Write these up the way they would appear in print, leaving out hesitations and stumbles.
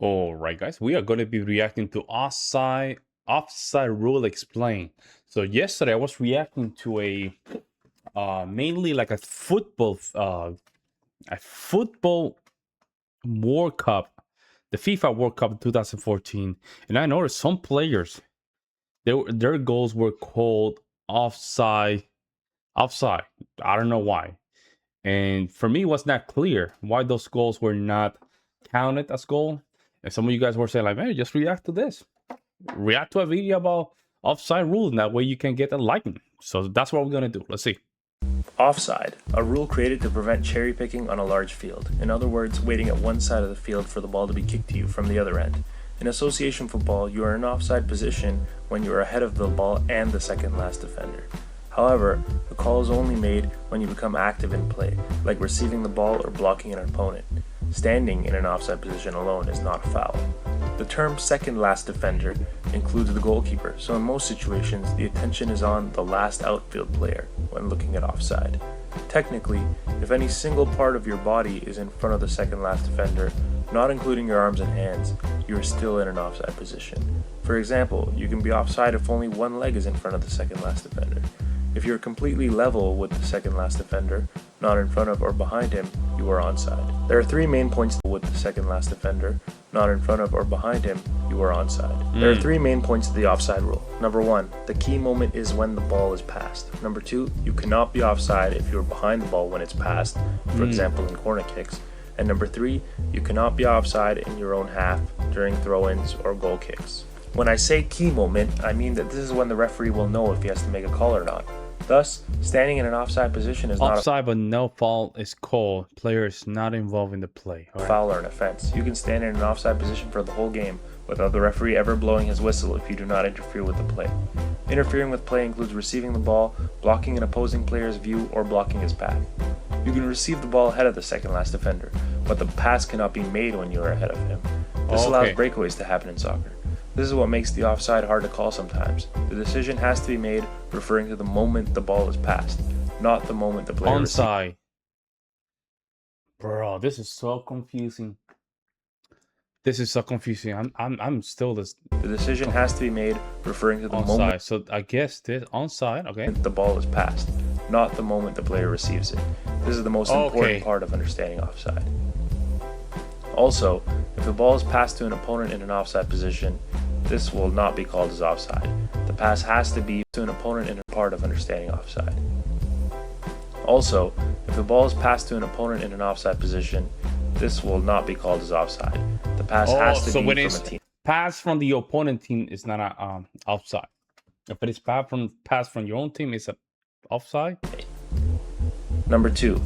All right, guys, we are going to be reacting to Offside Rule Explained. So yesterday I was reacting to a mainly like a football World Cup, the FIFA World Cup 2014, and I noticed some players their goals were called offside. I don't know why. And for me, it was not clear why those goals were not counted as goal. And some of you guys were saying, like, man, just react to this. React to a video about offside rules. And that way you can get a liking. So that's what we're going to do. Let's see. Offside, a rule created to prevent cherry picking on a large field. In other words, waiting at one side of the field for the ball to be kicked to you from the other end. In association football, you are in offside position when you are ahead of the ball and the second last defender. However, the call is only made when you become active in play, like receiving the ball or blocking an opponent. Standing in an offside position alone is not a foul. The term second last defender includes the goalkeeper, so in most situations the attention is on the last outfield player when looking at offside. Technically, if any single part of your body is in front of the second last defender, not including your arms and hands, you are still in an offside position. For example, you can be offside if only one leg is in front of the second last defender. If you're completely level with the second last defender, not in front of or behind him, you are onside. There are three main points with the second last defender, not in front of or behind him, you are onside. There are three main points to the offside rule. Number one, the key moment is when the ball is passed. Number two, you cannot be offside if you are behind the ball when it's passed, for example in corner kicks. And number three, you cannot be offside in your own half during throw-ins or goal kicks. When I say key moment, I mean that this is when the referee will know if he has to make a call or not. Thus, standing in an offside position is not Offside, but no foul is called. Player is not involved in the play. a foul or an offense. You can stand in an offside position for the whole game without the referee ever blowing his whistle if you do not interfere with the play. Interfering with play includes receiving the ball, blocking an opposing player's view, or blocking his path. You can receive the ball ahead of the second last defender, but the pass cannot be made when you are ahead of him. This allows breakaways to happen in soccer. This is what makes the offside hard to call sometimes. The decision has to be made referring to the moment the ball is passed, not the moment the player Onside. Bro, this is so confusing. This is so confusing. I'm still this. The decision has to be made referring to the Onside. moment So I guess this onside. Okay. the ball is passed, not the moment the player receives it. This is the most important part of understanding offside. Also, if the ball is passed to an opponent in an offside position, this will not be called as offside. The pass has to be to an opponent in a part of understanding offside. Also, if the ball is passed to an opponent in an offside position, this will not be called as offside. The pass has to be from a team. Pass from the opponent team is not a offside. If it is pass from your own team, it's a offside. Number two,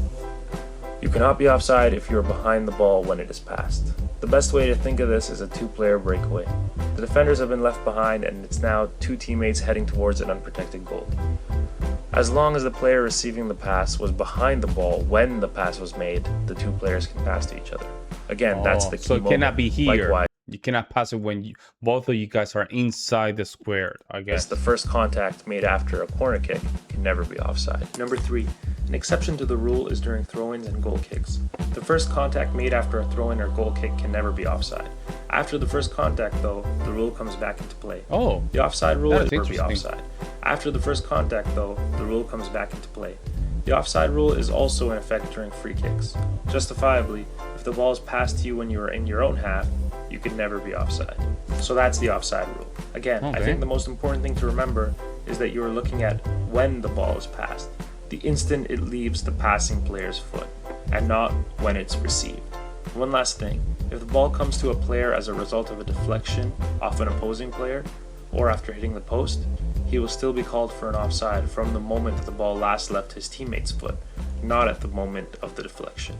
you cannot be offside if you are behind the ball when it is passed. The best way to think of this is a two-player breakaway. The defenders have been left behind and it's now two teammates heading towards an unprotected goal. As long as the player receiving the pass was behind the ball when the pass was made, the two players can pass to each other. Again, that's the key moment. So it cannot be here. Likewise, you cannot pass it when both of you guys are inside the square, I guess. the first contact made after a corner kick can never be offside. Number three, an exception to the rule is during throw-ins and goal kicks. The first contact made after a throw-in or goal kick can never be offside. After the first contact, though, the rule comes back into play. The offside rule is never be offside. After the first contact, though, the rule comes back into play. The offside rule is also in effect during free kicks. Justifiably, if the ball is passed to you when you are in your own half, you can never be offside. So that's the offside rule. Again, I think the most important thing to remember is that you are looking at when the ball is passed, the instant it leaves the passing player's foot, and not when it's received. One last thing, if the ball comes to a player as a result of a deflection off an opposing player, or after hitting the post, he will still be called for an offside from the moment the ball last left his teammate's foot, not at the moment of the deflection.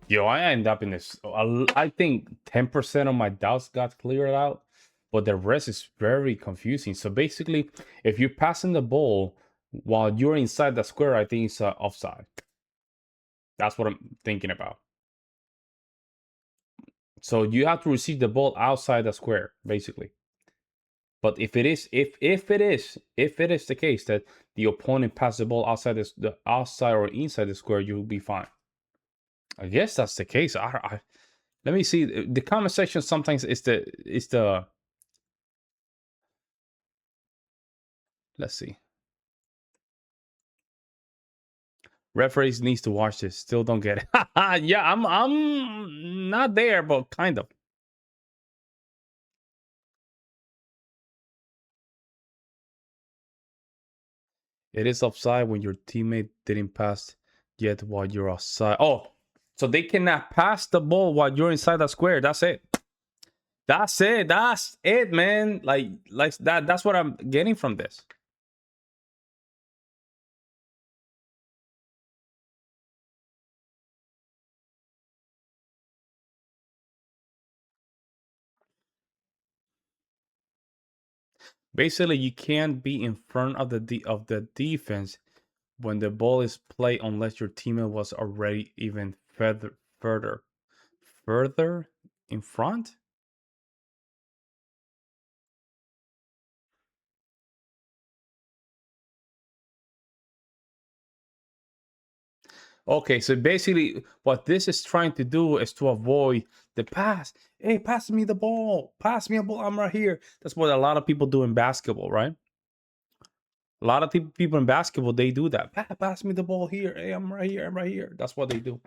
Yo, I end up in this. I think 10% of my doubts got cleared out, but the rest is very confusing. So basically, if you're passing the ball while you're inside the square, I think it's offside. That's what I'm thinking about. So you have to receive the ball outside the square, basically. But if it is the case that the opponent passes the ball outside the outside or inside the square, you'll be fine. I guess that's the case. Let me see. The comment section sometimes is the. Let's see. Referees needs to watch this. Still don't get it. Yeah, I'm not there, but kind of. It is offside when your teammate didn't pass yet while you're outside. Oh, so they cannot pass the ball while you're inside the square. That's it. That's it. That's it, man. Like that. That's what I'm getting from this. Basically, you can't be in front of the defense when the ball is played unless your teammate was already even further in front. Okay, so basically what this is trying to do is to avoid the pass. Hey, pass me the ball. Pass me a ball. I'm right here. That's what a lot of people do in basketball, right? A lot of people in basketball, they do that. Pass me the ball here. Hey, I'm right here. I'm right here. That's what they do.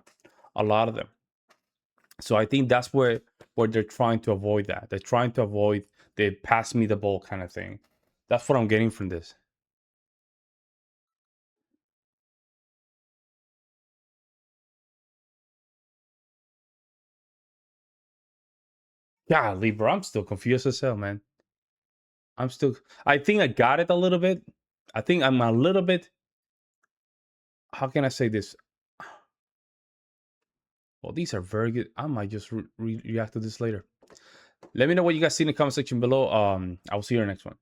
A lot of them. So I think that's where they're trying to avoid that. They're trying to avoid the pass me the ball kind of thing. That's what I'm getting from this. Golly, bro, I'm still confused as hell, man. I think I got it a little bit. I think I'm a little bit. How can I say this? Well, these are very good. I might just react to this later. Let me know what you guys see in the comment section below. I will see you in the next one.